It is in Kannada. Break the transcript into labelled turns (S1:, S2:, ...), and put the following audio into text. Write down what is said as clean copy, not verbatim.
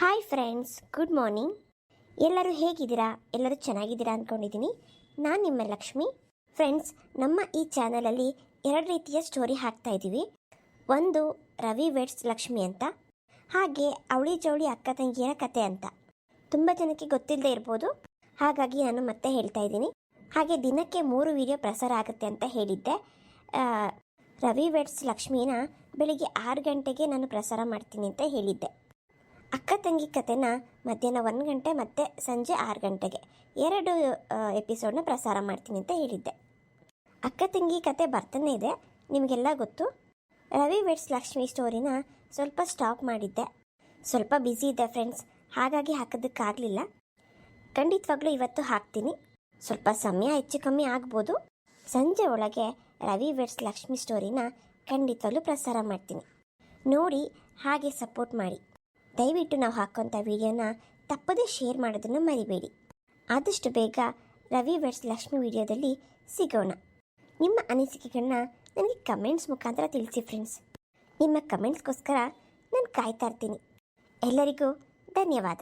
S1: Hi friends, good morning. ಎಲ್ಲರೂ ಹೇಗಿದ್ದೀರಾ? ಎಲ್ಲರೂ ಚೆನ್ನಾಗಿದ್ದೀರಾ ಅಂದ್ಕೊಂಡಿದ್ದೀನಿ. ನಾನು ನಿಮ್ಮ ಲಕ್ಷ್ಮಿ. ಫ್ರೆಂಡ್ಸ್, ನಮ್ಮ ಈ ಚಾನಲಲ್ಲಿ ಎರಡು ರೀತಿಯ ಸ್ಟೋರಿ ಹಾಕ್ತಾ ಇದ್ದೀವಿ. ಒಂದು ರವಿ ವೆಡ್ಸ್ ಲಕ್ಷ್ಮಿ ಅಂತ, ಹಾಗೆ ಅವಳಿ ಜವಳಿ ಅಕ್ಕ ತಂಗಿಯರ ಕತೆ ಅಂತ. ತುಂಬ ಜನಕ್ಕೆ ಗೊತ್ತಿಲ್ಲದೆ ಇರ್ಬೋದು, ಹಾಗಾಗಿ ನಾನು ಮತ್ತೆ ಹೇಳ್ತಾ ಇದ್ದೀನಿ. ಹಾಗೆ ದಿನಕ್ಕೆ 3 ವಿಡಿಯೋ ಪ್ರಸಾರ ಆಗುತ್ತೆ ಅಂತ ಹೇಳಿದ್ದೆ. ರವಿ ವೆಡ್ಸ್ ಲಕ್ಷ್ಮಿನ ಬೆಳಿಗ್ಗೆ 6 ಗಂಟೆಗೆ ನಾನು ಪ್ರಸಾರ ಮಾಡ್ತೀನಿ ಅಂತ ಹೇಳಿದ್ದೆ. ಅಕ್ಕ ತಂಗಿ ಕತೆನ ಮಧ್ಯಾಹ್ನ 1 ಗಂಟೆ ಮತ್ತು ಸಂಜೆ 6 ಗಂಟೆಗೆ 2 ಎಪಿಸೋಡ್ನ ಪ್ರಸಾರ ಮಾಡ್ತೀನಿ ಅಂತ ಹೇಳಿದ್ದೆ. ಅಕ್ಕ ತಂಗಿ ಕತೆ ಬರ್ತಾನೆ ಇದೆ, ನಿಮಗೆಲ್ಲ ಗೊತ್ತು. ರವಿ ವೆಡ್ಸ್ ಲಕ್ಷ್ಮಿ ಸ್ಟೋರಿನ ಸ್ವಲ್ಪ ಸ್ಟಾಪ್ ಮಾಡಿದ್ದೆ. ಸ್ವಲ್ಪ ಬ್ಯುಸಿ ಇದ್ದೆ ಫ್ರೆಂಡ್ಸ್, ಹಾಗಾಗಿ ಹಾಕೋದಕ್ಕಾಗಲಿಲ್ಲ. ಖಂಡಿತವಾಗ್ಲೂ ಇವತ್ತು ಹಾಕ್ತೀನಿ. ಸ್ವಲ್ಪ ಸಮಯ ಹೆಚ್ಚು ಕಮ್ಮಿ ಆಗ್ಬೋದು. ಸಂಜೆ ಒಳಗೆ ರವಿ ವೆಡ್ಸ್ ಲಕ್ಷ್ಮಿ ಸ್ಟೋರಿನ ಖಂಡಿತವಾಗ್ಲೂ ಪ್ರಸಾರ ಮಾಡ್ತೀನಿ. ನೋಡಿ, ಹಾಗೆ ಸಪೋರ್ಟ್ ಮಾಡಿ. ದಯವಿಟ್ಟು ನಾವು ಹಾಕೋಂಥ ವಿಡಿಯೋನ ತಪ್ಪದೇ ಶೇರ್ ಮಾಡೋದನ್ನು ಮರಿಬೇಡಿ. ಆದಷ್ಟು ಬೇಗ ರವಿ ವೆಡ್ಸ್ ಲಕ್ಷ್ಮಿ ವಿಡಿಯೋದಲ್ಲಿ ಸಿಗೋಣ. ನಿಮ್ಮ ಅನಿಸಿಕೆಗಳನ್ನ ನನಗೆ ಕಮೆಂಟ್ಸ್ ಮುಖಾಂತರ ತಿಳಿಸಿ ಫ್ರೆಂಡ್ಸ್. ನಿಮ್ಮ ಕಮೆಂಟ್ಸ್ಗೋಸ್ಕರ ನಾನು ಕಾಯ್ತಾ ಇರ್ತೀನಿ. ಎಲ್ಲರಿಗೂ ಧನ್ಯವಾದ.